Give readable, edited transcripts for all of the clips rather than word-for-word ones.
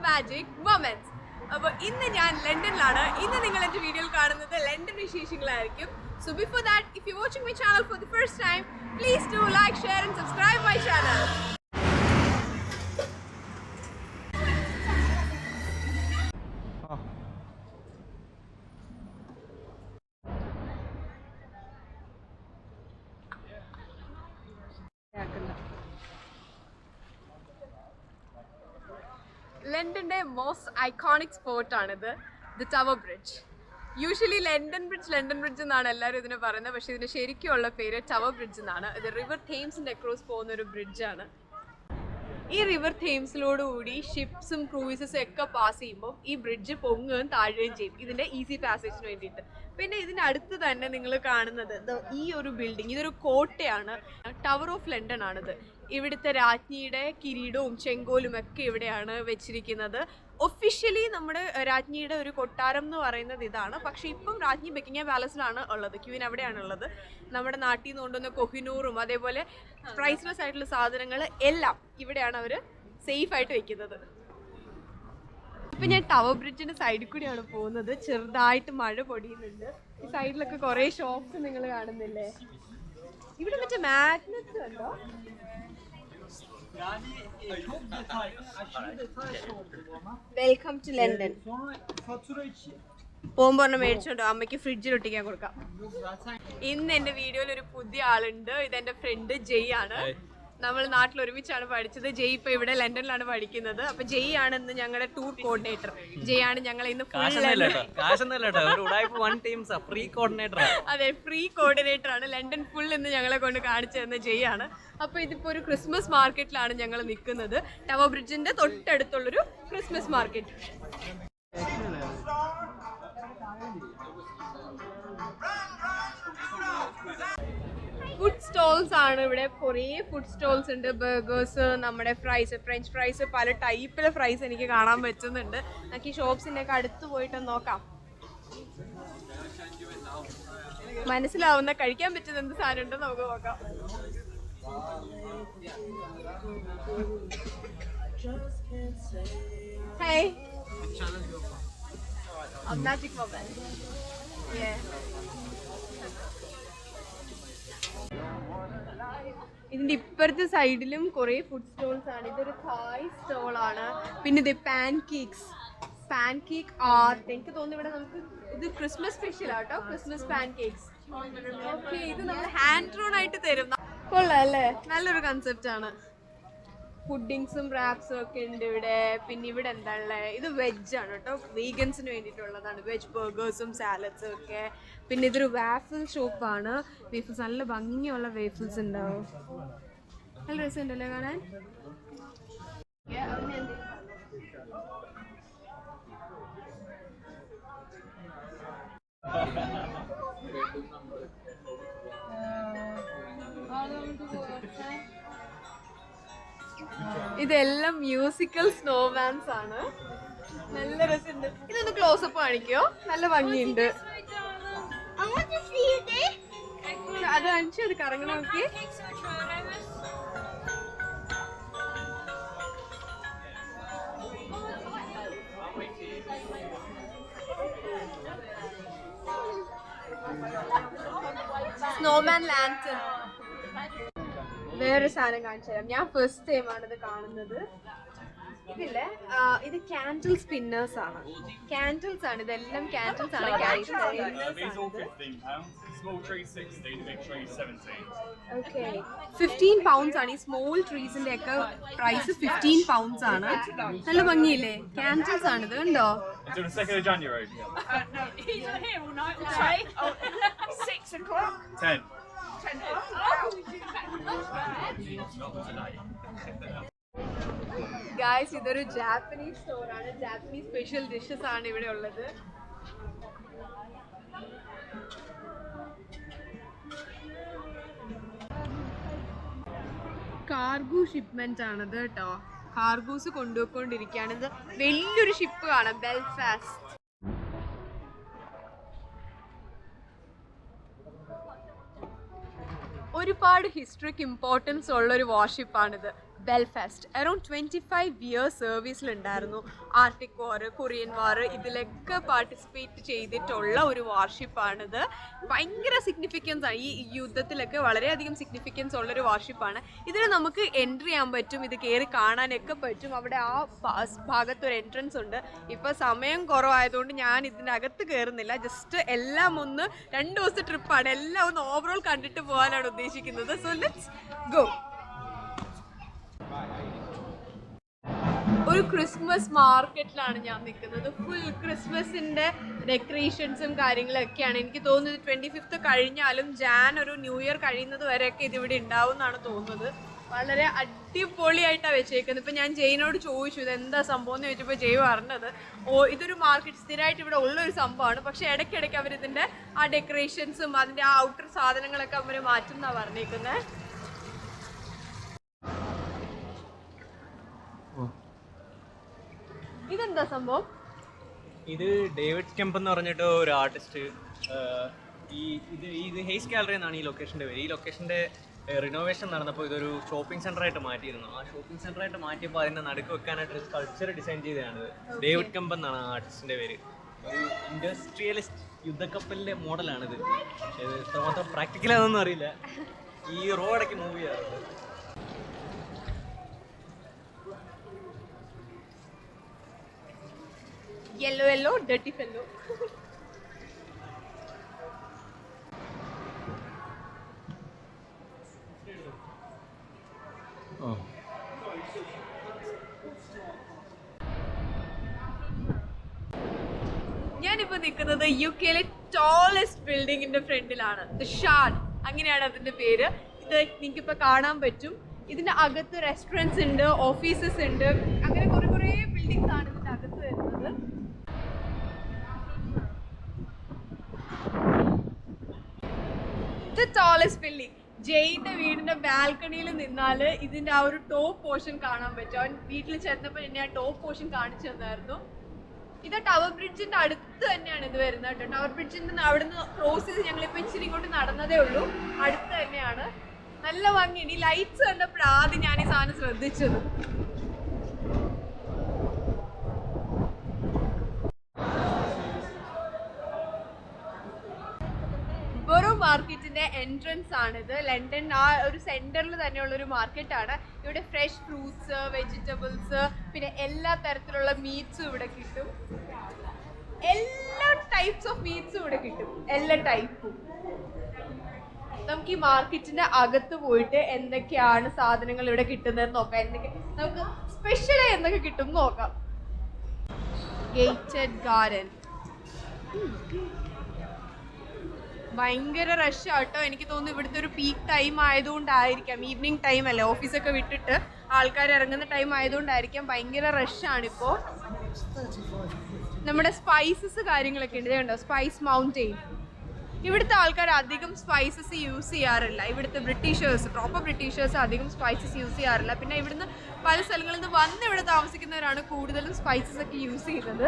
Magic moments. അപ്പോൾ ഇന്ന് ഞാൻ ലണ്ടനിലാണ്. ഇന്ന് നിങ്ങൾ എൻ്റെ വീഡിയോയിൽ കാണുന്നത് London വിശേഷങ്ങളായിരിക്കും. So before that, if you're watching my channel for the first time, please do like, share and subscribe my channel. ലണ്ടന്റെ മോസ്റ്റ് ഐക്കോണിക് സ്പോട്ട് ആണിത്, the tower bridge. Usually London bridge എന്നാണ് എല്ലാവരും ഇതിനെ പറയുന്നത്, പക്ഷേ ഇതിന് ശരിക്കുള്ള പേര് ടവർ ബ്രിഡ്ജ് എന്നാണ്. ഇത് റിവർ തേംസിന്റെ അക്രോസ് പോകുന്ന ഒരു ബ്രിഡ്ജാണ്. ഈ റിവർ തേംസിലോടുകൂടി ഷിപ്സും ക്രൂയിസസും ഒക്കെ പാസ് ചെയ്യുമ്പോൾ ഈ ബ്രിഡ്ജ് പൊങ്ങുകയും താഴുകയും ചെയ്യും, ഇതിന്റെ ഈസി പാസേജിന് വേണ്ടിയിട്ട്. പിന്നെ ഇതിനടുത്ത് തന്നെ നിങ്ങൾ കാണുന്നത് ഈ ഒരു ബിൽഡിംഗ്, ഇതൊരു കോട്ടയാണ്, ടവർ ഓഫ് ലണ്ടൻ ആണിത്. ഇവിടുത്തെ രാജ്ഞിയുടെ കിരീടവും ചെങ്കോലും ഒക്കെ ഇവിടെയാണ് വെച്ചിരിക്കുന്നത്. ഒഫീഷ്യലി നമ്മുടെ രാജ്ഞിയുടെ ഒരു കൊട്ടാരം എന്ന് പറയുന്നത് ഇതാണ്. പക്ഷേ ഇപ്പം രാജ്ഞി ബക്കിംഗ്ഹാം പാലസിലാണ് ഉള്ളത്, ക്വീൻ അവിടെയാണ് ഉള്ളത്. നമ്മുടെ നാട്ടിൽ നിന്ന് കൊണ്ടുവന്ന കൊഹിനൂറും അതേപോലെ പ്രൈസ്ലെസ് ആയിട്ടുള്ള സാധനങ്ങൾ എല്ലാം ഇവിടെയാണ് അവർ സേഫ് ആയിട്ട് വെക്കുന്നത്. ഇപ്പം ഞാൻ ടവർ ബ്രിഡ്ജിന്റെ സൈഡിൽ കൂടിയാണ് പോകുന്നത്. ചെറുതായിട്ട് മഴ പൊടിയുന്നുണ്ട്. ഈ സൈഡിലൊക്കെ കുറേ ഷോപ്സ് നിങ്ങൾ കാണുന്നില്ലേ. ഇവിടെ മറ്റേ മാഗ്നറ്റ്സ് കണ്ടോ? Welcome to London. പോകുമ്പോ മേടിച്ചോണ്ടോ, അമ്മയ്ക്ക് ഫ്രിഡ്ജിൽ ഒട്ടിക്കാൻ കൊടുക്കാം. ഇന്ന് എന്റെ വീഡിയോയിൽ ഒരു പുതിയ ആളുണ്ട്. ഇതെന്റെ ഫ്രണ്ട് ജയ് ആണ്. നമ്മൾ നാട്ടിൽ ഒരുമിച്ചാണ് പഠിച്ചത്. ജയ് ഇപ്പൊ ഇവിടെ ലണ്ടനിലാണ് പഠിക്കുന്നത്. അപ്പൊ ജയ് ആണ് ഇന്ന് ഞങ്ങളുടെ ടൂർ കോർഡിനേറ്റർ. ജയ് ആണ് ഞങ്ങൾ ഇന്ന് അതെ, ഫ്രീ കോർഡിനേറ്റർ ആണ്. ലണ്ടൻ ഫുൾ ഇന്ന് ഞങ്ങളെ കൊണ്ട് കാണിച്ചു തന്ന ജയ് ആണ്. അപ്പൊ ഇതിപ്പോ ഒരു ക്രിസ്മസ് മാർക്കറ്റിലാണ് ഞങ്ങൾ നിൽക്കുന്നത്. ടവർ ബ്രിഡ്ജിന്റെ തൊട്ടടുത്തുള്ളൊരു ക്രിസ്മസ് മാർക്കറ്റ്. ഫുഡ് സ്റ്റോൾസ് ആണ് ഇവിടെ. കുറേ ഫുഡ് സ്റ്റോൾസ് ഉണ്ട്. ബർഗേഴ്സ്, നമ്മുടെ ഫ്രൈസ്, ഫ്രഞ്ച് ഫ്രൈസ്, പല ടൈപ്പിലെ ഫ്രൈസ് എനിക്ക് കാണാൻ പറ്റുന്നുണ്ട്. നമുക്ക് ഈ ഷോപ്സിന്റെ ഒക്കെ അടുത്ത് പോയിട്ട് നോക്കാം. മനസ്സിലാവുന്ന കഴിക്കാൻ പറ്റുന്ന എന്ത് സാധനം ഉണ്ടോ നമുക്ക് നോക്കാം. Hey. Magic moment. Yeah. ഇതിന്റെ ഇപ്പുറത്തെ സൈഡിലും കുറെ ഫുഡ് സ്റ്റോൾസ് ആണ്. ഇതൊരു തായ് സ്റ്റോൾ ആണ്. പിന്നെ ഇത് പാൻകേക്ക് ആർട്ട്. എനിക്ക് തോന്നുന്നു ഇവിടെ നമുക്ക് ഇത് ക്രിസ്മസ് സ്പെഷ്യൽ ആട്ടോ, ക്രിസ്മസ് പാൻകേക്സ്. ഓക്കെ, ഇത് നമ്മൾ ഹാൻഡ് ഡ്രോൺ ആയിട്ട് തരും. കൊള്ളാം അല്ലേ, നല്ലൊരു കൺസെപ്റ്റ് ആണ്. പുഡിങ്സും റാപ്സും ഒക്കെ ഉണ്ട് ഇവിടെ. പിന്നെ ഇവിടെ എന്താ ഉള്ളത്, ഇത് വെജ് ആണ് കേട്ടോ, വീഗൻസിന് വേണ്ടിയിട്ടുള്ളതാണ്. വെജ് ബർഗേഴ്സും സാലഡ്സും ഒക്കെ. പിന്നെ ഇതൊരു വാഫിൾ ഷോപ്പാണ്. വേഫിൾസ്, നല്ല ഭംഗിയുള്ള വേഫിൾസ് ഉണ്ടാവും. നല്ല രസമുണ്ടല്ലേ കാണാൻ. ഇതെല്ലാം മ്യൂസിക്കൽ സ്നോമാൻസ് ആണ്. നല്ല രസമുണ്ട്. ഇതൊന്ന് ക്ലോസപ്പ് കാണിക്കോ, നല്ല ഭംഗിയുണ്ട്. അത് കാണിച്ചു, അത് കറങ്ങി നോക്കി. Snowman lantern. വേറൊരു സാധനം കാണിച്ചു തരാം. ഞാൻ ഫസ്റ്റ് ടൈം ആണ് ഇത് കാണുന്നത്. ഇതില്ലേ, ഇത് ക്യാൻഡിൽ സ്പിന്നേഴ്സ് ആണ്. ക്യാൻഡിൽസ് ആണ്, ഇതെല്ലാം ക്യാൻഡിൽസ് ആണ്. ഓക്കെ, 15 pounds ആണ്. ഈ സ്മോൾ ട്രീസിന്റെ ഒക്കെ പ്രൈസ് 15 pounds ആണ്. നല്ല ഭംഗിയില്ലേ, ക്യാൻഡിൽസ് ആണ്. ഇത് കണ്ടോ? ഗായ്സ്, ഇതൊരു ജാപ്പനീസ് സ്റ്റോർ ആണ്. ജാപ്പനീസ് സ്പെഷ്യൽ ഡിഷസ് ആണ് ഇവിടെ ഉള്ളത്. കാർഗോ ഷിപ്മെന്റ് ആണത് കേട്ടോ. കാർഗോസ് കൊണ്ടുപോയിക്കൊണ്ടിരിക്കുകയാണ്. ഇത് വലിയൊരു ഷിപ്പ് കാണാം, ബെൽഫാസ്റ്റ്. ഒരുപാട് ഹിസ്റ്ററിക്ക് ഇമ്പോർട്ടൻസ് ഉള്ള ഒരു വാർഷിപ്പാണിത്. ബെൽഫാസ്റ്റ് അറൌണ്ട് 25 ഇയേഴ്സ് സർവീസിലുണ്ടായിരുന്നു. ആർട്ടിക് വാർ, കൊറിയൻ വാർ ഇതിലൊക്കെ പാർട്ടിസിപ്പേറ്റ് ചെയ്തിട്ടുള്ള ഒരു വാർഷിപ്പാണിത്. ഭയങ്കര സിഗ്നിഫിക്കൻസ് ആണ് ഈ യുദ്ധത്തിലൊക്കെ, വളരെയധികം സിഗ്നിഫിക്കൻസ് ഉള്ളൊരു വാർഷിപ്പാണ്. ഇതിൽ നമുക്ക് എൻട്രി ചെയ്യാൻ പറ്റും, ഇത് കയറി കാണാനൊക്കെ പറ്റും. അവിടെ ആ ഭാഗത്തൊരു എൻട്രൻസ് ഉണ്ട്. ഇപ്പോൾ സമയം കുറവായതുകൊണ്ട് ഞാൻ ഇതിനകത്ത് കയറുന്നില്ല. ജസ്റ്റ് എല്ലാം ഒന്ന് 2 ദിവസത്തെ ട്രിപ്പാണ്, എല്ലാം ഒന്ന് ഓവറോൾ കണ്ടിട്ട് പോകാനാണ് ഉദ്ദേശിക്കുന്നത്. So let's go. ഒരു ക്രിസ്മസ് മാർക്കറ്റിലാണ് ഞാൻ നിൽക്കുന്നത്. ഫുൾ ക്രിസ്മസിൻ്റെ ഡെക്കറേഷൻസും കാര്യങ്ങളൊക്കെയാണ്. എനിക്ക് തോന്നുന്നത് 25th കഴിഞ്ഞാലും ഒരു ന്യൂ ഇയർ കഴിയുന്നത് വരെയൊക്കെ ഇതിവിടെ ഉണ്ടാവും എന്നാണ് തോന്നുന്നത്. വളരെ അടിപൊളിയായിട്ടാണ് വെച്ചേക്കുന്നത്. ഇപ്പം ഞാൻ ജെയിനോട് ചോദിച്ചു ഇതെന്താ സംഭവം എന്ന് ചോദിച്ചപ്പോൾ ജെയ് പറഞ്ഞത് ഇതൊരു മാർക്കറ്റ് സ്ഥിരമായിട്ട് ഇവിടെ ഉള്ളൊരു സംഭവമാണ്, പക്ഷേ ഇടയ്ക്കിടയ്ക്ക് അവരിതിൻ്റെ ആ ഡെക്കറേഷൻസും അതിൻ്റെ ആ ഔട്ടർ സാധനങ്ങളൊക്കെ അവർ മാറ്റും എന്നാണ് പറഞ്ഞേക്കുന്നത്. ഇതെന്താ സംഭവം? ഇത് ഡേവിഡ് കെംപ് എന്ന് പറഞ്ഞിട്ട് ഒരു ആർട്ടിസ്റ്റ്. ഇത് ഹെയ്സ് ഗാലറി എന്നാണ് ഈ ലൊക്കേഷൻ്റെ പേര്. ഈ ലൊക്കേഷൻ്റെ റിനോവേഷൻ നടന്നപ്പോൾ ഇതൊരു ഷോപ്പിംഗ് സെൻ്ററായിട്ട് മാറ്റിയിരുന്നു. ആ ഷോപ്പിംഗ് സെൻ്ററായിട്ട് മാറ്റിയപ്പോൾ അതിൻ്റെ നടുക്ക് വെക്കാനായിട്ട് ഒരു സ്കൾപ്ചർ ഡിസൈൻ ചെയ്തതാണിത്. ഡേവിഡ് കെംപ് എന്നാണ് ആ ആർട്ടിസ്റ്റിൻ്റെ പേര്. ഒരു ഇൻഡസ്ട്രിയലിസ്റ്റ് യുദ്ധക്കപ്പലിൻ്റെ മോഡലാണിത്. പക്ഷേ ഇത് എത്രമാത്രം പ്രാക്ടിക്കലാണെന്നൊന്നും അറിയില്ല. ഈ റോഡൊക്കെ മൂവ് ചെയ്യാറുണ്ട്. Yellow dirty fellow. ഞാനിപ്പോ നിൽക്കുന്നത് UK-യിലെ ടോളസ്റ്റ് ബിൽഡിങ്ങിന്റെ ഫ്രണ്ടിലാണ്. ദ ഷാർഡ്, അങ്ങനെയാണ് അതിന്റെ പേര്. ഇത് നിങ്ങൾക്കിപ്പോൾ കാണാൻ പറ്റും. ഇതിന്റെ അകത്ത് റെസ്റ്റോറൻറ്റ്സ് ഉണ്ട്, ഓഫീസസ് ഉണ്ട്, അങ്ങനെ കുറേ ബിൽഡിങ്സ് ആണ് ഇതിന്റെ അകത്ത് വരുന്നത്. The tallest building. ജെയിന്റെ വീടിന്റെ ബാൽക്കണിയിൽ നിന്നാൽ ഇതിന്റെ ആ ഒരു ടോപ്പ് പോർഷൻ കാണാൻ പറ്റും. അവൻ വീട്ടിൽ ചെന്നപ്പോൾ എന്നെ ആ ടോപ്പ് പോർഷൻ കാണിച്ചു തന്നായിരുന്നു. ഇത് ടവർ ബ്രിഡ്ജിന്റെ അടുത്ത് തന്നെയാണ് ഇത് വരുന്നത് കേട്ടോ. ടവർ ബ്രിഡ്ജിന്റെ അവിടുന്ന് ക്രോസ് ചെയ്ത് ഞങ്ങളിപ്പോൾ ഇച്ചിരി ഇങ്ങോട്ട് നടന്നതേ ഉള്ളൂ. അടുത്ത് തന്നെയാണ്. നല്ല ഭംഗിയുണ്ട്. ഈ ലൈറ്റ്സ് കണ്ടപ്പോൾ ആദ്യം ഞാൻ ഈ സാധനം ശ്രദ്ധിച്ചത്. ബൊറോ മാർക്കറ്റിന്റെ എൻട്രൻസ് ആണിത്. ലണ്ടൻ ആ ഒരു സെന്ററിൽ തന്നെയുള്ള ഒരു മാർക്കറ്റാണ്. ഇവിടെ ഫ്രഷ് ഫ്രൂട്ട്സ്, വെജിറ്റബിൾസ്, പിന്നെ എല്ലാ തരത്തിലുള്ള മീറ്റ്സും ഇവിടെ കിട്ടും. എല്ലാ ടൈപ്സ് ഓഫ് മീറ്റ്സും ഇവിടെ കിട്ടും, എല്ലാ ടൈപ്പും. നമുക്ക് ഈ മാർക്കറ്റിന്റെ അകത്ത് പോയിട്ട് എന്തൊക്കെയാണ് സാധനങ്ങൾ ഇവിടെ കിട്ടുന്നതെന്ന് നോക്കാം. നമുക്ക് സ്പെഷ്യലായി എന്തൊക്കെ കിട്ടും നോക്കാം. ഗേറ്റഡ് ഗാർഡൻ ഭയങ്കര റഷ് ആട്ടോ. എനിക്ക് തോന്നുന്നു ഇവിടുത്തെ ഒരു പീക്ക് ടൈം ആയതുകൊണ്ടായിരിക്കാം, ഈവനിങ് ടൈം അല്ലേ, ഓഫീസൊക്കെ വിട്ടിട്ട് ആൾക്കാർ ഇറങ്ങുന്ന ടൈം ആയതുകൊണ്ടായിരിക്കാം ഭയങ്കര റഷാണിപ്പോൾ. നമ്മുടെ സ്പൈസസ് കാര്യങ്ങളൊക്കെ ഉണ്ട്. ഇതുണ്ടോ, സ്പൈസ് മൗണ്ടെയിൻ. ഇവിടുത്തെ ആൾക്കാർ അധികം സ്പൈസസ് യൂസ് ചെയ്യാറില്ല. ഇവിടുത്തെ പ്രോപ്പർ ബ്രിട്ടീഷേഴ്സ് അധികം സ്പൈസസ് യൂസ് ചെയ്യാറില്ല. പിന്നെ ഇവിടുന്ന് പല സ്ഥലങ്ങളിൽ നിന്ന് വന്ന് ഇവിടെ താമസിക്കുന്നവരാണ് കൂടുതലും സ്പൈസസ് ഒക്കെ യൂസ് ചെയ്യുന്നത്.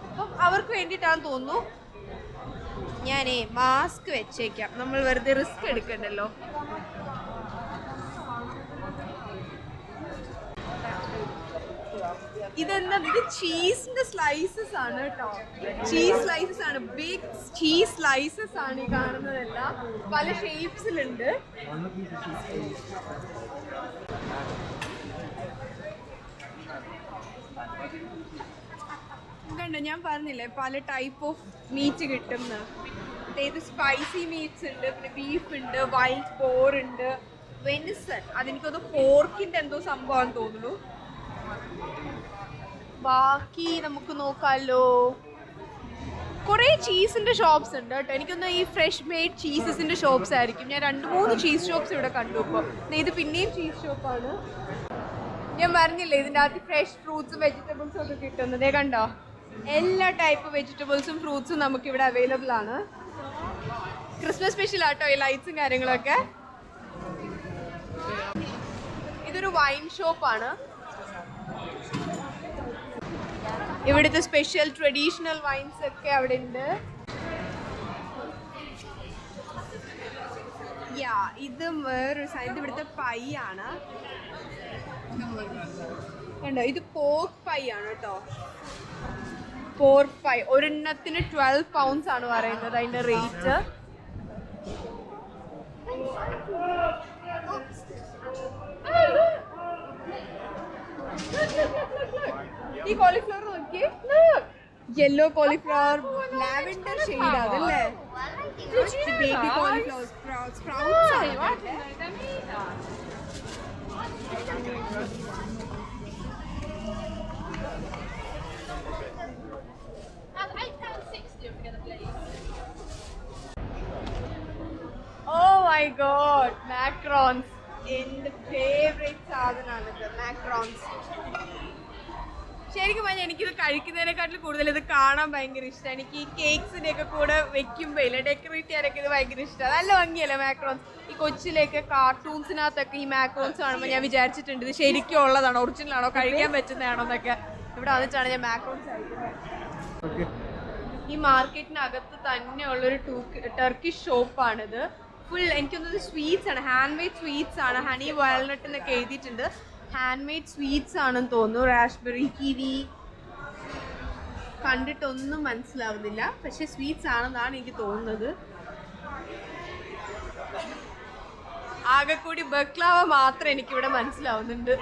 അപ്പം അവർക്ക് വേണ്ടിയിട്ടാണെന്ന് തോന്നുന്നു ഞാനേ മാസ്ക് വെച്ചേക്കാം, നമ്മൾ വെറുതെ റിസ്ക് എടുക്കണ്ടല്ലോ. ഇതെന്താ, ഇത് ചീസിന്റെ സ്ലൈസസ് ആണ് കേട്ടോ. ചീസ് സ്ലൈസസ് ആണ്, ബിഗ് ചീസ് സ്ലൈസസ് ആണ് ഈ കാണുന്നതെല്ലാം. പല ഷേപ്സിലുണ്ട്. കണ്ടോ, ഞാൻ പറഞ്ഞില്ലേ പല ടൈപ്പ് ഓഫ് മീറ്റ് കിട്ടുന്ന. അതായത് സ്പൈസി മീറ്റ്സ് ഉണ്ട്, പിന്നെ ബീഫ് ഉണ്ട്, വൈൽഡ് ബോർ ഉണ്ട്, വെനിസൺ, അതെനിക്കൊന്ന് പോർക്കിന്റെ എന്തോ സംഭവമാണെന്ന് തോന്നുന്നു. ബാക്കി നമുക്ക് നോക്കാമല്ലോ. കുറേ ചീസിന്റെ ഷോപ്സ് ഉണ്ട് കേട്ടോ. എനിക്കൊന്ന് ഈ ഫ്രഷ് മെയ്ഡ് ചീസസിന്റെ ഷോപ്സ് ആയിരിക്കും. ഞാൻ 2-3 ചീസ് ഷോപ്സ് ഇവിടെ കണ്ടു. ഇപ്പോൾ ഇത് പിന്നെയും ചീസ് ഷോപ്പാണ്. ഞാൻ പറഞ്ഞില്ലേ ഇതിൻ്റെ അകത്ത് ഫ്രഷ് ഫ്രൂട്ട്സും വെജിറ്റബിൾസും ഒക്കെ കിട്ടുന്നത്. കണ്ടോ, എല്ലാ ടൈപ്പ് വെജിറ്റബിൾസും ഫ്രൂട്ട്സും നമുക്കിവിടെ അവൈലബിൾ ആണ്. ക്രിസ്മസ് സ്പെഷ്യൽ ആട്ടോ ഈ ലൈറ്റ്സും കാര്യങ്ങളൊക്കെ. ഇതൊരു വൈൻ ഷോപ്പാണ്. ഇവിടുത്തെ സ്പെഷ്യൽ ട്രഡീഷണൽ വൈൻസ് ഒക്കെ അവിടെ ഉണ്ട്. ഇത് വേറൊരു സൈഡ്, ഇവിടുത്തെ പൈ ആണ്. കണ്ടോ, ഇത് പോർക്ക് പൈ ആണ് കേട്ടോ. പോർക്ക് പൈ ഒരെണ്ണത്തിന് 12 pounds ആണ് പറയുന്നത് അതിന്റെ റേറ്റ്. ഈ കോളിഫ്ലവർ നോക്കിയേ, യെല്ലോ കോളിഫ്ലവർ, ലാവെൻഡർ ഷെയ്ഡ് അതല്ലേ, ബേബി കോളിഫ്ലവർ സ്പ്രൗട്ട്സ് ആണ്. Oh my god, macarons. എന്റെ ഫേവറേറ്റ് സാധനമാണിത്, മാക്രോൺസ്. ശരിക്കും പറഞ്ഞാൽ എനിക്കിത് കഴിക്കുന്നതിനെക്കാട്ടിലും കൂടുതൽ ഇത് കാണാൻ ഭയങ്കര ഇഷ്ടമാണ്. എനിക്ക് ഈ കേക്ക്സിന്റെ ഒക്കെ കൂടെ വെക്കുമ്പോ ഇല്ല, ഡെക്കറേറ്റ് ചെയ്യാനൊക്കെ ഇത് ഭയങ്കര ഇഷ്ടമാണ്. നല്ല ഭംഗിയല്ലേ മാക്രോൺസ്. ഈ കൊച്ചിലേക്ക് കാർട്ടൂൺസിനകത്തൊക്കെ ഈ മാക്രോൺസ് കാണുമ്പോൾ ഞാൻ വിചാരിച്ചിട്ടുണ്ട് ഇത് ശരിക്കും ഉള്ളതാണോ, ഒറിജിനൽ ആണോ, കഴിക്കാൻ പറ്റുന്നതാണോ എന്നൊക്കെ. ഇവിടെ വന്നിട്ടാണ് ഞാൻ മാക്രോൺസ് കഴിക്കുന്നത്. ഈ മാർക്കറ്റിനകത്ത് തന്നെയുള്ളൊരു ടർക്കിഷ് ഷോപ്പാണിത്. ഫുൾ എനിക്കൊന്നത് സ്വീറ്റ്സ് ആണ്, ഹാൻഡ് മെയ്ഡ് സ്വീറ്റ്സ് ആണ്. ഹണി വാൽനട്ട് എന്നൊക്കെ എഴുതിയിട്ടുണ്ട്. ഹാൻഡ് മെയ്ഡ് സ്വീറ്റ്സ് ആണെന്ന് തോന്നുന്നു. റാസ്ബെറി, കിവി, കണ്ടിട്ടൊന്നും മനസ്സിലാവുന്നില്ല, പക്ഷെ സ്വീറ്റ്സ് ആണെന്നാണ് എനിക്ക് തോന്നുന്നത്. ആകെ കൂടി ബക്ലാവ മാത്രം എനിക്കിവിടെ മനസ്സിലാവുന്നുണ്ട്.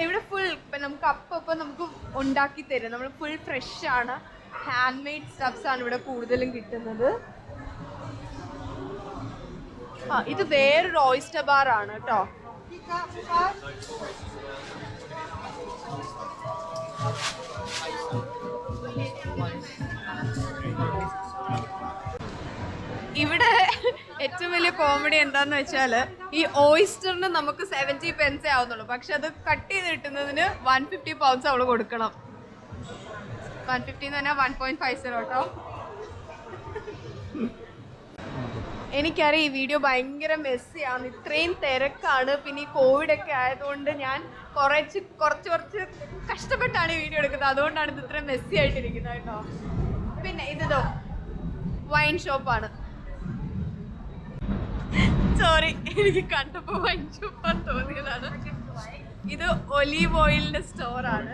ഇവിടെ ഫുൾ നമുക്ക് അപ്പം നമുക്ക് ഉണ്ടാക്കി തരും. നമ്മൾ ഫുൾ ഫ്രഷ് ആണ്, ഹാൻഡ് മെയ്ഡ് സ്റ്റഫ്സ് ആണ് ഇവിടെ കൂടുതലും കിട്ടുന്നത്. ഇത് വേറൊരു ഓയിസ്റ്റർ ബാർ ആണ് കേട്ടോ. ഇവിടെ ഏറ്റവും വലിയ കോമഡി എന്താന്ന് വെച്ചാൽ ഈ ഓയിസ്റ്ററിന് നമുക്ക് 70 pence ആവുന്നുള്ളൂ, പക്ഷെ അത് കട്ട് ചെയ്ത് കിട്ടുന്നതിന് 150 pounds അവള് കൊടുക്കണം. 150 എന്ന് പറഞ്ഞാൽ 1.50 കേട്ടോ. എനിക്കറിയാം ഈ വീഡിയോ ഭയങ്കര മെസ്സിയാണ്, ഇത്രയും തിരക്കാണ്. പിന്നെ ഈ കോവിഡ് ഒക്കെ ആയതുകൊണ്ട് ഞാൻ കുറച്ച് കഷ്ടപ്പെട്ടാണ് ഈ വീഡിയോ എടുക്കുന്നത്. അതുകൊണ്ടാണ് ഇത് ഇത്രയും മെസ്സി ആയിട്ടിരിക്കുന്നത് കേട്ടോ. പിന്നെ ഇതോ വൈൻ ഷോപ്പാണ്. സോറി, എനിക്ക് കണ്ടപ്പോൾ വൈൻ ഷോപ്പാന്ന് തോന്നിയതാണ്. ഇത് ഒലീവ് ഓയിലിന്റെ സ്റ്റോറാണ്.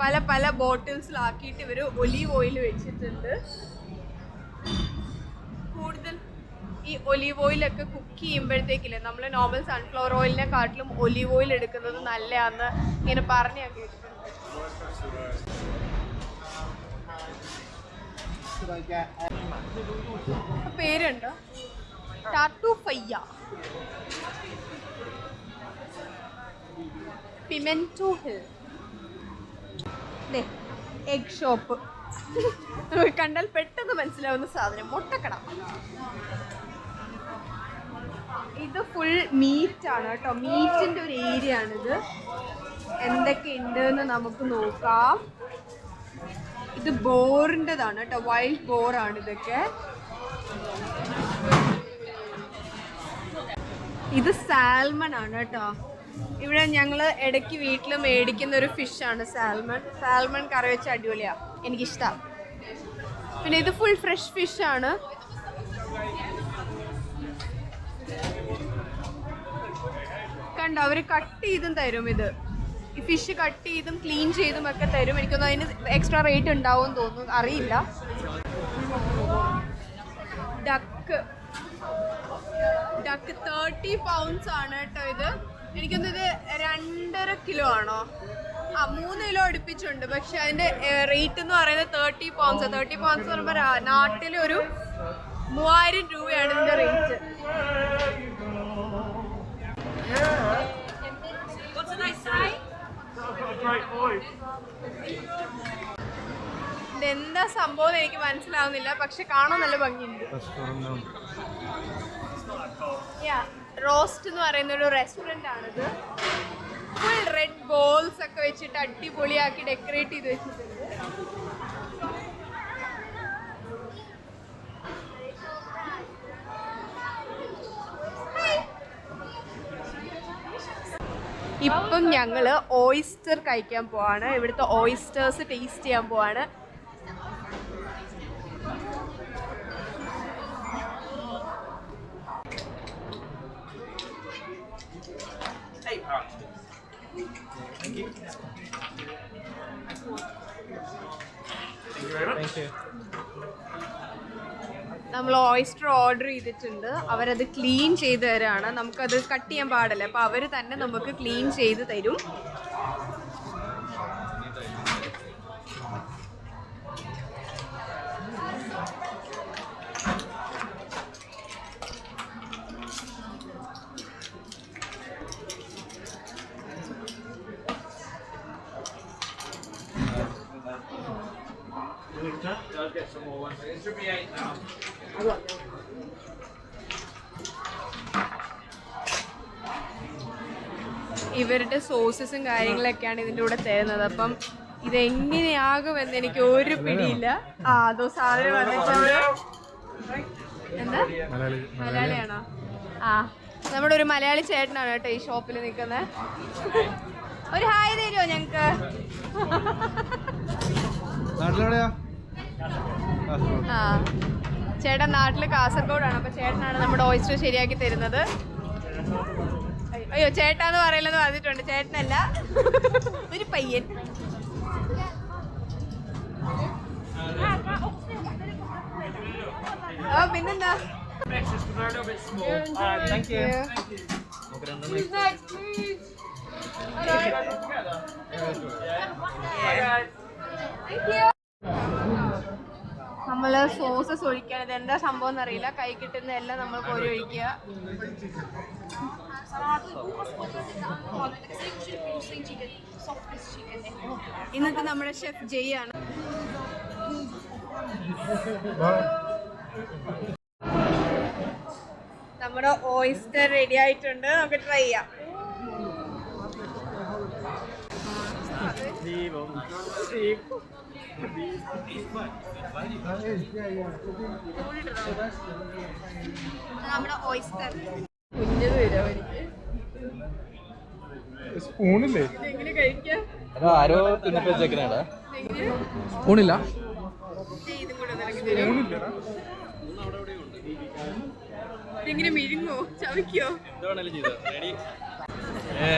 പല പല ബോട്ടിൽസിലാക്കിയിട്ട് ഇവർ ഒലീവ് ഓയിൽ വെച്ചിട്ടുണ്ട്. കൂടുതൽ ഈ ഒലീവ് ഓയിലൊക്കെ കുക്ക് ചെയ്യുമ്പോഴത്തേക്കില്ലേ നമ്മൾ നോർമൽ സൺഫ്ലവർ ഓയിലിനെ കാട്ടിലും ഒലീവ് ഓയിൽ എടുക്കുന്നത് നല്ലതാണെന്ന് ഇങ്ങനെ പറഞ്ഞ് ഞാൻ കേട്ടിട്ടുണ്ട്. പേരുണ്ടോ? ടാറ്റു ഫയ്യ, പിമെന്റോ ഹിൽ, എഗ് ഷോപ്പ്. കണ്ടാൽ പെട്ടെന്ന് മനസ്സിലാവുന്ന സാധനം, മുട്ടക്കട. ഇത് ഫുൾ മീറ്റ് ആണ് കേട്ടോ, മീറ്റിന്റെ ഒരു ഏരിയ ആണിത്. എന്തൊക്കെ ഉണ്ട് എന്ന് നമുക്ക് നോക്കാം. ഇത് ബോറിൻ്റെതാണ് കേട്ടോ, വൈൽഡ് ബോറാണ് ഇതൊക്കെ. ഇത് സാൽമൺ ആണ് കേട്ടോ. ഇവിടെ ഞങ്ങൾ ഇടയ്ക്ക് വീട്ടിൽ മേടിക്കുന്ന ഒരു ഫിഷാണ് സാൽമൺ. സാൽമൺ കറി വെച്ച അടിപൊളിയാണ്, എനിക്കിഷ്ടമാണ്. പിന്നെ ഇത് ഫുൾ ഫ്രഷ് ഫിഷാണ്. കണ്ടോ, അവർ കട്ട് ചെയ്തും തരും. ഇത് ഈ ഫിഷ് കട്ട് ചെയ്തും ക്ലീൻ ചെയ്തും ഒക്കെ തരും. എനിക്കൊന്നും അതിന് എക്സ്ട്രാ റേറ്റ് ഉണ്ടാവും തോന്നുന്നു, അറിയില്ല. ഡക്ക് 30 pounds ആണ് കേട്ടോ ഇത്. എനിക്കൊന്നും ഇത് 2.5 കിലോ ആണോ, 3 കിലോ അടുപ്പിച്ചുണ്ട്. പക്ഷെ അതിന്റെ റേറ്റ് എന്ന് പറയുന്നത് 30 pounds. 30 pounds എന്ന് പറയുമ്പോൾ നാട്ടിലെ ഒരു 3000 രൂപയാണ് ഇതിന്റെ റേറ്റ്. ഇതെന്താ സംഭവം എനിക്ക് മനസ്സിലാവുന്നില്ല, പക്ഷെ കാണാൻ നല്ല ഭംഗിയുണ്ട്. റോസ്റ്റ് എന്ന് പറയുന്ന ഒരു റെസ്റ്റോറന്റ് ആണിത്. ഫുൾ റെഡ് ബോൾസ് ഒക്കെ വെച്ചിട്ട് അടിപൊളിയാക്കി ഡെക്കറേറ്റ് ചെയ്ത് വെച്ചിട്ടുണ്ട്. ഇപ്പം ഞങ്ങള് ഓയിസ്റ്റർ കഴിക്കാൻ പോവാണ്. ഇവിടുത്തെ ഓയിസ്റ്റേഴ്സ് ടേസ്റ്റ് ചെയ്യാൻ പോവാണ്. നമ്മൾ ഓയിസ്റ്റർ ഓർഡർ ചെയ്തിട്ടുണ്ട്. അവരത് ക്ലീൻ ചെയ്ത് തരാണ്. നമുക്കത് കട്ട് ചെയ്യാൻ പാടില്ല, അപ്പോൾ അവർ തന്നെ നമുക്ക് ക്ലീൻ ചെയ്ത് തരും. ഇവരുടെ സോസസും കാര്യങ്ങളൊക്കെയാണ് ഇതിൻ്റെ കൂടെ തരുന്നത്. അപ്പം ഇതെങ്ങനെയാകുമെന്ന് എനിക്ക് ഒരു പിടിയില്ല. അതോ സാധനം വന്നിട്ടുണ്ട്. എന്താ മലയാളിയാണോ? നമ്മുടെ ഒരു മലയാളി ചേട്ടനാണ് കേട്ടോ ഈ ഷോപ്പിൽ നിൽക്കുന്നത്. ഒരു ഹായ് തരുമോ ഞങ്ങക്ക്? ചേട്ടൻ നാട്ടില് കാസർഗോഡാണ്. അപ്പൊ ചേട്ടനാണ് നമ്മുടെ ഓയിസ്റ്റർ ശരിയാക്കി തരുന്നത്. അയ്യോ ചേട്ടാന്ന് പറയില്ലെന്ന് പറഞ്ഞിട്ടുണ്ട്. ചേട്ടനല്ല, ഒരു പയ്യൻ. പിന്നെന്താ? നമ്മള് സോസസ് ഒഴിക്കാൻ, ഇത് എന്താ സംഭവം എന്നറിയില്ല. കൈ കിട്ടുന്ന എല്ലാം നമ്മൾ കോരി ഒഴിക്കുക. ഇന്നത്തെ നമ്മുടെ ഷെഫ് ജയ് ആണ്. നമ്മുടെ ഓയിസ്റ്റർ റെഡി ആയിട്ടുണ്ട്. നമുക്ക് ട്രൈ ചെയ്യാം. നമ്മുടെ ഓയിസ്റ്റർ കുഞ്ഞത് വരാം എനിക്ക്. സ്പൂണില്ലേ? എങ്ങനെ കഴിക്കാം? ആരോ തിന്നിട്ട് വെച്ചേക്കണേടാ. സ്പൂണില്ല. ഇങ്ങനെ മിഴുങ്ങോ ചവയ്ക്കോ?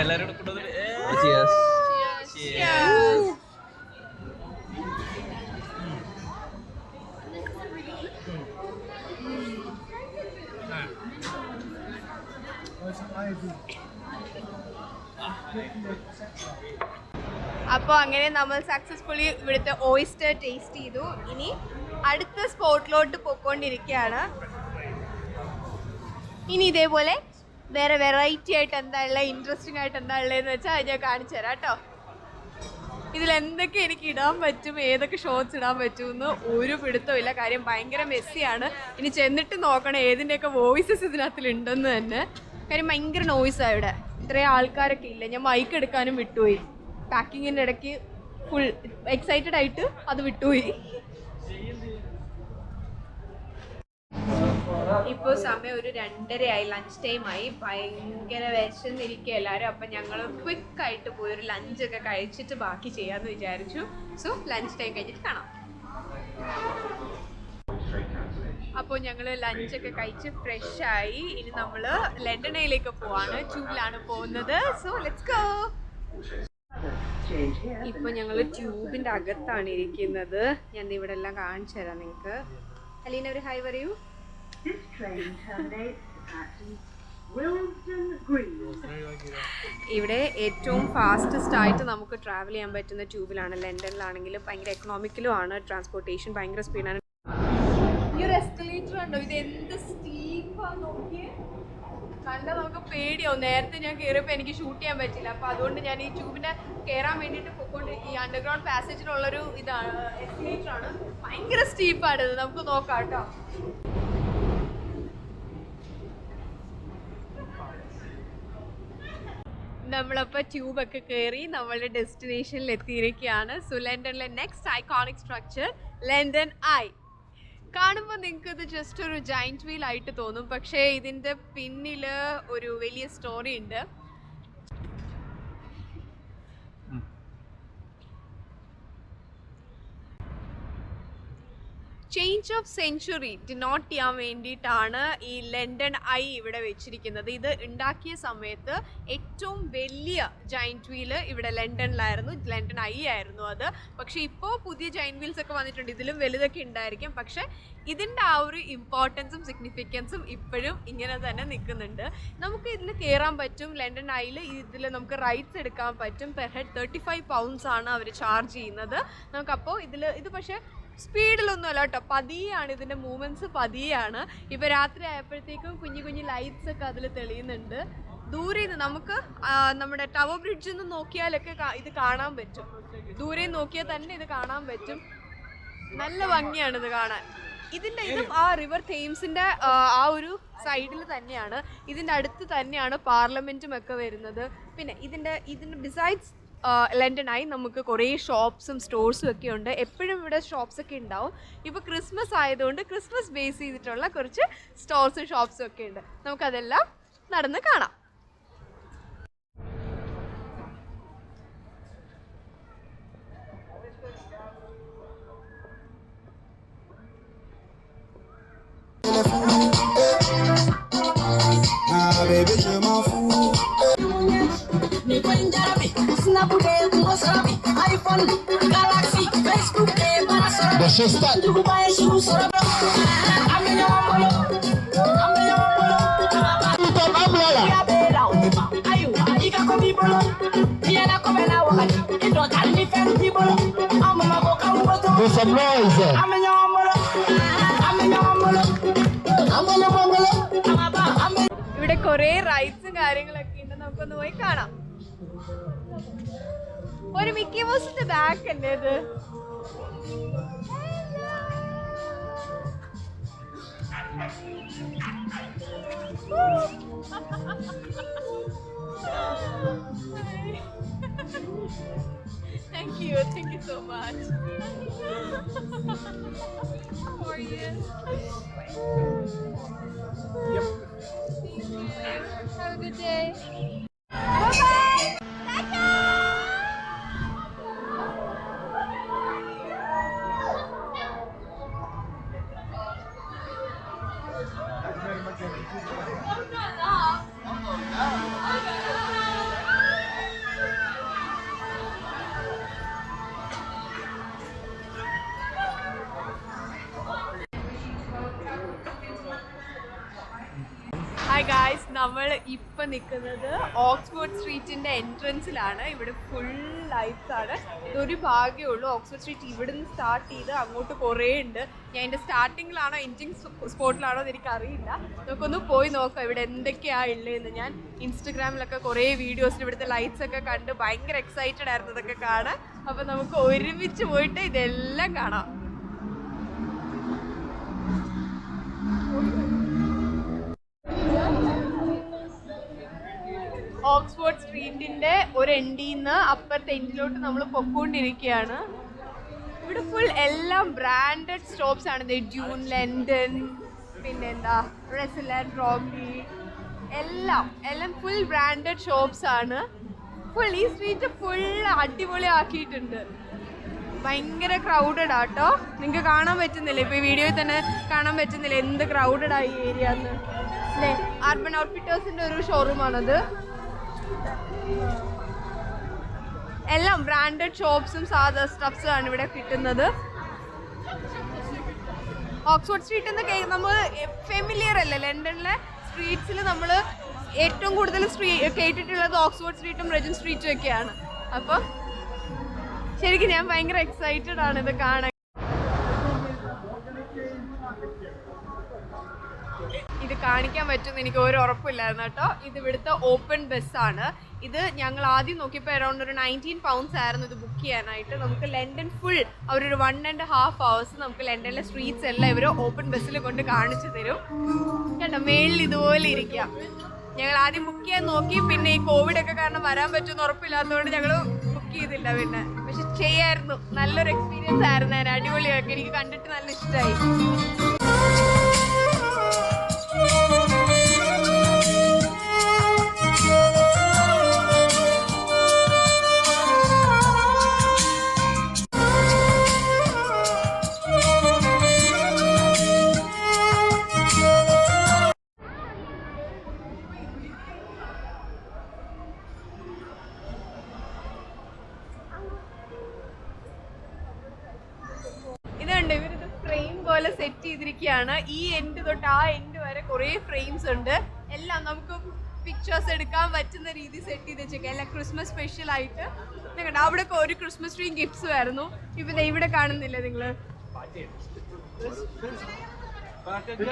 എല്ലാരും അപ്പോൾ അങ്ങനെ നമ്മൾ സക്സസ്ഫുള്ളി ഇവിടുത്തെ ഓയിസ്റ്റർ ടേസ്റ്റ് ചെയ്തു. ഇനി അടുത്ത സ്പോട്ടിലോട്ട് പോയിക്കൊണ്ടിരിക്കുകയാണ്. ഇനി ഇതേപോലെ വേറെ വെറൈറ്റി ആയിട്ട് എന്താ ഉള്ളത്, ഇൻട്രസ്റ്റിംഗ് ആയിട്ട് എന്താ ഉള്ളതെന്ന് വെച്ചാൽ അത് ഞാൻ കാണിച്ചു തരാം കേട്ടോ. ഇതിലെന്തൊക്കെ എനിക്ക് ഇടാൻ പറ്റും, ഏതൊക്കെ ഷോർട്സ് ഇടാൻ പറ്റുമെന്ന് ഒരു പിടുത്തമില്ല. കാര്യം ഭയങ്കര മെസ്സിയാണ്. ഇനി ചെന്നിട്ട് നോക്കണം ഏതിൻ്റെയൊക്കെ വോയിസസ് ഇതിനകത്തിലുണ്ടെന്ന് തന്നെ. കാര്യം ഭയങ്കര നോയ്സാണ് ഇവിടെ. ഇത്രയും ആൾക്കാരൊക്കെ ഇല്ല. ഞാൻ മൈക്ക് എടുക്കാനും വിട്ടുപോയി. പാക്കിങ്ങിൻ്റെ ഇടയ്ക്ക് ഫുൾ എക്സൈറ്റഡ് ആയിട്ട് അത് വിട്ടുപോയി. ഇപ്പോൾ സമയം ഒരു 2:30 ലഞ്ച് ടൈമായി. ഭയങ്കര വിശന്നിരിക്കുക എല്ലാവരും. അപ്പം ഞങ്ങൾ ക്വിക്കായിട്ട് പോയി ഒരു ലഞ്ചൊക്കെ കഴിച്ചിട്ട് ബാക്കി ചെയ്യാമെന്ന് വിചാരിച്ചു. സോ ലഞ്ച് ടൈം കഴിഞ്ഞിട്ട് കാണാം. അപ്പോൾ ഞങ്ങൾ ലഞ്ചൊക്കെ കഴിച്ച് ഫ്രഷായി. ഇനി നമ്മൾ ലണ്ടനിലേക്ക് പോവാണ്. ട്യൂബിലാണ് പോകുന്നത്. So let's go. ഇപ്പോൾ ഞങ്ങൾ ട്യൂബിൻ്റെ അകത്താണ് ഇരിക്കുന്നത്. ഞാൻ ഇവിടെ എല്ലാം കാണിച്ചു തരാം നിങ്ങൾക്ക്. അലീന ഒരു ഹായ് പറയൂ. ഇവിടെ ഏറ്റവും ഫാസ്റ്റസ്റ്റ് ആയിട്ട് നമുക്ക് ട്രാവൽ ചെയ്യാൻ പറ്റുന്ന ട്യൂബിലാണ്. ലണ്ടനിലാണെങ്കിലും ഭയങ്കര എക്കണോമിക്കലും ആണ്. ട്രാൻസ്പോർട്ടേഷൻ ഭയങ്കര സ്പീഡാണ്. ഈ ഒരു എസ്കലേറ്റർ ഉണ്ടോ, ഇത് എന്ത് സ്റ്റീപ്പാന്ന് നോക്കിയേ. കണ്ടാൽ നമുക്ക് പേടിയാവും. നേരത്തെ ഞാൻ കയറിയപ്പോൾ എനിക്ക് ഷൂട്ട് ചെയ്യാൻ പറ്റില്ല. അപ്പോൾ അതുകൊണ്ട് ഞാൻ ഈ ട്യൂബിനെ കയറാൻ വേണ്ടിയിട്ട് പൊക്കോണ്ട് ഈ അണ്ടർഗ്രൗണ്ട് പാസേജിലുള്ളൊരു ഇതാണ്, എസ്കലേറ്റർ ആണ്. ഭയങ്കര സ്റ്റീപ്പാണ് ഇത്. നമുക്ക് നോക്കാം കേട്ടോ. നമ്മളപ്പോൾ ട്യൂബൊക്കെ കയറി നമ്മളുടെ ഡെസ്റ്റിനേഷനിൽ എത്തിയിരിക്കുകയാണ്. സോ ലണ്ടനിലെ next iconic structure London I. കാണുമ്പോൾ നിങ്ങൾക്ക് ഇത് ജസ്റ്റ് ഒരു ജൈൻറ്റ് വീൽ ആയിട്ട് തോന്നും, പക്ഷേ ഇതിൻ്റെ പിന്നിൽ ഒരു വലിയ സ്റ്റോറി ഉണ്ട്. ചേഞ്ച് ഓഫ് സെഞ്ച്വറി ഡിനോട്ട് ചെയ്യാൻ വേണ്ടിയിട്ടാണ് ഈ ലണ്ടൻ ഐ ഇവിടെ വെച്ചിരിക്കുന്നത്. ഇത് ഉണ്ടാക്കിയ സമയത്ത് ഏറ്റവും വലിയ ജൈൻറ്റ് വീൽ ഇവിടെ ലണ്ടനിലായിരുന്നു, ലണ്ടൻ ഐ ആയിരുന്നു അത്. പക്ഷേ ഇപ്പോൾ പുതിയ ജൈൻറ്റ് വീൽസ് ഒക്കെ വന്നിട്ടുണ്ട്, ഇതിലും വലുതൊക്കെ ഉണ്ടായിരിക്കും. പക്ഷേ ഇതിൻ്റെ ആ ഒരു ഇമ്പോർട്ടൻസും സിഗ്നിഫിക്കൻസും ഇപ്പോഴും ഇങ്ങനെ തന്നെ നിൽക്കുന്നുണ്ട്. നമുക്ക് ഇതിൽ കയറാൻ പറ്റും. ലണ്ടൻ ഐയിൽ ഇതിൽ നമുക്ക് റൈറ്റ്സ് എടുക്കാൻ പറ്റും. പെർ ഹെഡ് 35 pounds ആണ് അവർ ചാർജ് ചെയ്യുന്നത്. നമുക്കപ്പോൾ ഇത് പക്ഷേ സ്പീഡിലൊന്നും അല്ല കേട്ടോ, പതിയാണ് ഇതിൻ്റെ മൂവ്മെൻറ്റ്സ്, പതിയാണ്. ഇപ്പോൾ രാത്രി ആയപ്പോഴത്തേക്കും കുഞ്ഞു കുഞ്ഞു ലൈറ്റ്സ് ഒക്കെ അതിൽ തെളിയുന്നുണ്ട്. ദൂരെ നിന്ന് നമുക്ക് നമ്മുടെ ടവർ ബ്രിഡ്ജിൽ നിന്ന് നോക്കിയാലൊക്കെ ഇത് കാണാൻ പറ്റും. ദൂരെ നോക്കിയാൽ തന്നെ ഇത് കാണാൻ പറ്റും. നല്ല ഭംഗിയാണ് ഇത് കാണാൻ. ഇതും ആ റിവർ തേംസിൻ്റെ ആ ഒരു സൈഡിൽ തന്നെയാണ്, ഇതിൻ്റെ അടുത്ത് തന്നെയാണ് പാർലമെൻറ്റും ഒക്കെ വരുന്നത്. പിന്നെ ഇതിൻ്റെ ബിസൈഡ്സ് ലണ്ടൻ ഐ നമുക്ക് കുറേ ഷോപ്സും സ്റ്റോഴ്സും ഒക്കെ ഉണ്ട്. എപ്പോഴും ഇവിടെ ഷോപ്സ് ഒക്കെ ഉണ്ടാവും. ഇപ്പോൾ ക്രിസ്മസ് ആയതുകൊണ്ട് ക്രിസ്മസ് ബേസ് ചെയ്തിട്ടുള്ള കുറച്ച് സ്റ്റോഴ്സും ഷോപ്സും ഒക്കെ ഉണ്ട്. നമുക്കതെല്ലാം നടന്ന് കാണാം. ഇവിടെ കുറേ റൈഡ്സും കാര്യങ്ങളൊക്കെ ഉണ്ട്, നമുക്കൊന്ന് പോയി കാണാം. ഒരു മിക്കി മൗസിന്റെ ബാഗ് അല്ലേ ഇത്? Thank you so much. How are you? Yep. Have a good day. Bye-bye. Tata. Hi guys, നമ്മൾ ഇപ്പം നിൽക്കുന്നത് ഓക്സ്ഫോർഡ് സ്ട്രീറ്റിൻ്റെ എൻട്രൻസിലാണ്. ഇവിടെ ഫുൾ ലൈറ്റ്സ് ആണ്. ഇതൊരു ഭാഗ്യമേ ഉള്ളൂ. ഓക്സ്ഫോർഡ് സ്ട്രീറ്റ് ഇവിടെ നിന്ന് സ്റ്റാർട്ട് ചെയ്ത് അങ്ങോട്ട് കുറേ ഉണ്ട്. ഞാൻ എൻ്റെ സ്റ്റാർട്ടിങ്ങിലാണോ എൻഡിങ് സ്പോട്ടിലാണോ എന്ന് എനിക്കറിയില്ല. നമുക്കൊന്ന് പോയി നോക്കാം ഇവിടെ എന്തൊക്കെയാണ് ഉള്ളതെന്ന്. ഞാൻ ഇൻസ്റ്റഗ്രാമിലൊക്കെ കുറേ വീഡിയോസിൽ ഇവിടുത്തെ ലൈറ്റ്സ് ഒക്കെ കണ്ട് ഭയങ്കര എക്സൈറ്റഡ് ആയിരുന്നു ഇതൊക്കെ കാണാൻ. അപ്പോൾ നമുക്ക് ഒരുമിച്ച് പോയിട്ട് ഇതെല്ലാം കാണാം. ഓക്സ്ഫോർഡ് സ്ട്രീറ്റിൻ്റെ ഒരു എൻഡിൽ നിന്ന് അപ്പുറത്തെ എൻഡിലോട്ട് നമ്മൾ പൊക്കോണ്ടിരിക്കുകയാണ്. ഇവിടെ ഫുൾ എല്ലാം ബ്രാൻഡഡ് ഷോപ്സ് ആണ്. ഡ്യൂൺ, ലണ്ടൻ, പിന്നെന്താ റെസിലൻ, റോംലി, എല്ലാം ഫുൾ ബ്രാൻഡഡ് ഷോപ്സ് ആണ്. ഫുൾ ഈ സ്ട്രീറ്റ് ഫുൾ അടിപൊളി ആക്കിയിട്ടുണ്ട്. ഭയങ്കര ക്രൗഡഡ് ആട്ടോ. നിങ്ങൾക്ക് കാണാൻ പറ്റുന്നില്ല, ഇപ്പോൾ ഈ വീഡിയോയിൽ തന്നെ കാണാൻ പറ്റുന്നില്ല എന്ത് ക്രൗഡഡ് ആയി ഏരിയ എന്ന് അല്ലേ. അർബൻ ഔട്ട്ഫിറ്റേഴ്സിൻ്റെ ഒരു ഷോറൂമാണത്. എല്ലാം ബ്രാൻഡഡ് ഷോപ്സും സാധാ സ്റ്റഫ്സും ആണ് ഇവിടെ കിട്ടുന്നത്. ഓക്സ്ഫോർഡ് സ്ട്രീറ്റ് എന്ന് നമ്മൾ ഫെമിലിയർ അല്ലേ, ലണ്ടനിലെ സ്ട്രീറ്റ്സിൽ നമ്മൾ ഏറ്റവും കൂടുതൽ കേട്ടിട്ടുള്ളത് ഓക്സ്ഫോർഡ് സ്ട്രീറ്റും റെജൻ സ്ട്രീറ്റും ഒക്കെയാണ്. അപ്പോൾ ശരിക്കും ഞാൻ ഭയങ്കര എക്സൈറ്റഡ് ആണ് ഇത് കാണാൻ. ഇത് കാണിക്കാൻ പറ്റുമെന്ന് എനിക്ക് ഒരു ഉറപ്പില്ലായിരുന്നു കേട്ടോ. ഇത് ഇവിടുത്തെ ഓപ്പൺ ബസ്സാണ്. ഇത് ഞങ്ങൾ ആദ്യം നോക്കിയപ്പോൾ അറൗണ്ട് ഒരു 19 pounds ആയിരുന്നു ഇത് ബുക്ക് ചെയ്യാനായിട്ട്. നമുക്ക് ലണ്ടൻ ഫുൾ അവരൊരു 1.5 hours നമുക്ക് ലണ്ടനിലെ സ്ട്രീറ്റ്സ് എല്ലാം ഇവർ ഓപ്പൺ ബസ്സിൽ കൊണ്ട് കാണിച്ചു തരും കേട്ടോ. മേളിൽ ഇതുപോലെ ഇരിക്കാം. ഞങ്ങൾ ആദ്യം ബുക്ക് ചെയ്യാൻ നോക്കി, പിന്നെ ഈ കോവിഡ് ഒക്കെ കാരണം വരാൻ പറ്റുമെന്ന് ഉറപ്പില്ലാത്തതുകൊണ്ട് ഞങ്ങൾ ബുക്ക് ചെയ്തില്ല. പിന്നെ പക്ഷെ ചെയ്യായിരുന്നു. നല്ലൊരു എക്സ്പീരിയൻസ് ആയിരുന്നു. ഞാൻ അടിപൊളിയാക്കി, എനിക്ക് കണ്ടിട്ട് നല്ല ഇഷ്ടമായി. ഇതുപോലെ സെറ്റ് ചെയ്തിരിക്കുകയാണ്. ഈ എൻഡ് തൊട്ട് ആ എൻഡ് വരെ കുറേ ഫ്രെയിംസ് ഉണ്ട്. എല്ലാം നമുക്ക് പിക്ചേഴ്സ് എടുക്കാൻ പറ്റുന്ന രീതി സെറ്റ് ചെയ്ത് വെച്ചേക്കാം. എല്ലാം ക്രിസ്മസ് സ്പെഷ്യൽ ആയിട്ട്. നിങ്ങളുടെ അവിടെ ഒരു ക്രിസ്മസ് ട്രീ ഗിഫ്റ്റ്സ് ആയിരുന്നു. ഇപ്പൊ ഇവിടെ കാണുന്നില്ലേ നിങ്ങള്,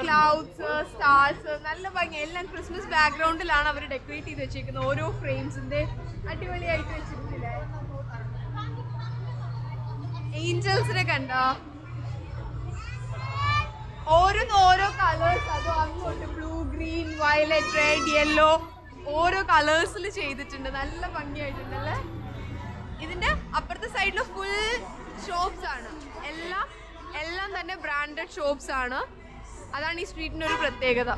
ക്ലൗഡ്സ്, സ്റ്റാർസ്, നല്ല ഭംഗി. എല്ലാം ക്രിസ്മസ് ബാക്ക്ഗ്രൗണ്ടിലാണ് അവർ ഡെക്കറേറ്റ് ചെയ്ത് വെച്ചേക്കുന്നത്. ഓരോ ഫ്രെയിംസിന്റെ അടിപൊളിയായിട്ട് വെച്ചിട്ടില്ലേ. ഏഞ്ചൽസിനെ കണ്ടോ, ഓരോ കളേഴ്സ്. അതും അങ്ങോട്ട് blue, green, violet, red, yellow ഓരോ കളേഴ്സിൽ ചെയ്തിട്ടുണ്ട്. നല്ല ഭംഗിയായിട്ടുണ്ടല്ലേ. ഇതിന്റെ അപ്പുറത്തെ സൈഡിൽ ഫുൾ ഷോപ്സ് ആണ്. എല്ലാം തന്നെ ബ്രാൻഡഡ് ഷോപ്സ് ആണ്. അതാണ് ഈ സ്ട്രീറ്റിന്റെ ഒരു പ്രത്യേകത.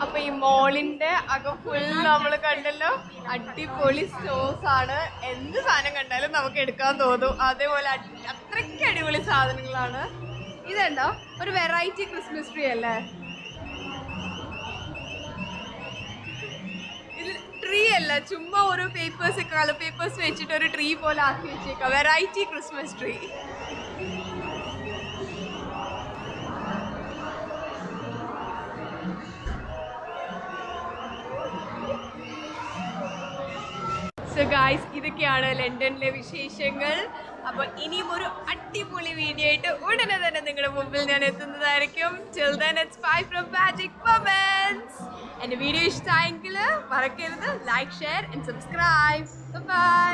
അപ്പൊ ഈ മോളിന്റെ അകം ഫുൾ നമ്മൾ കണ്ടല്ലോ. അടിപൊളി സ്റ്റോഴ്സ് ആണ്. എന്ത് സാധനം കണ്ടാലും നമുക്ക് എടുക്കാൻ തോന്നും. അതേപോലെ അത്രയ്ക്ക് അടിപൊളി സാധനങ്ങളാണ്. ഇതുണ്ടോ, ഒരു വെറൈറ്റി ക്രിസ്മസ് ട്രീ അല്ലേ. ഇത് ട്രീ അല്ല, ചുമ്മാ ഓരോ പേപ്പേഴ്സ്, കളർ പേപ്പേഴ്സ് വെച്ചിട്ട് ഒരു ട്രീ പോലെ ആക്കി വെച്ചേക്കാം. Variety Christmas tree. So guys, ഇതൊക്കെയാണ് ലണ്ടനിലെ വിശേഷങ്ങൾ. അപ്പോൾ ഇനിയും ഒരു അടിപൊളി വീഡിയോ ആയിട്ട് ഉടനെ തന്നെ നിങ്ങളുടെ മുമ്പിൽ ഞാൻ എത്തുന്നതായിരിക്കും. Till then, it's bye from Magic Moments. എൻ്റെ വീഡിയോ ഇഷ്ടമായെങ്കിൽ മറക്കരുത് like, share and subscribe. By.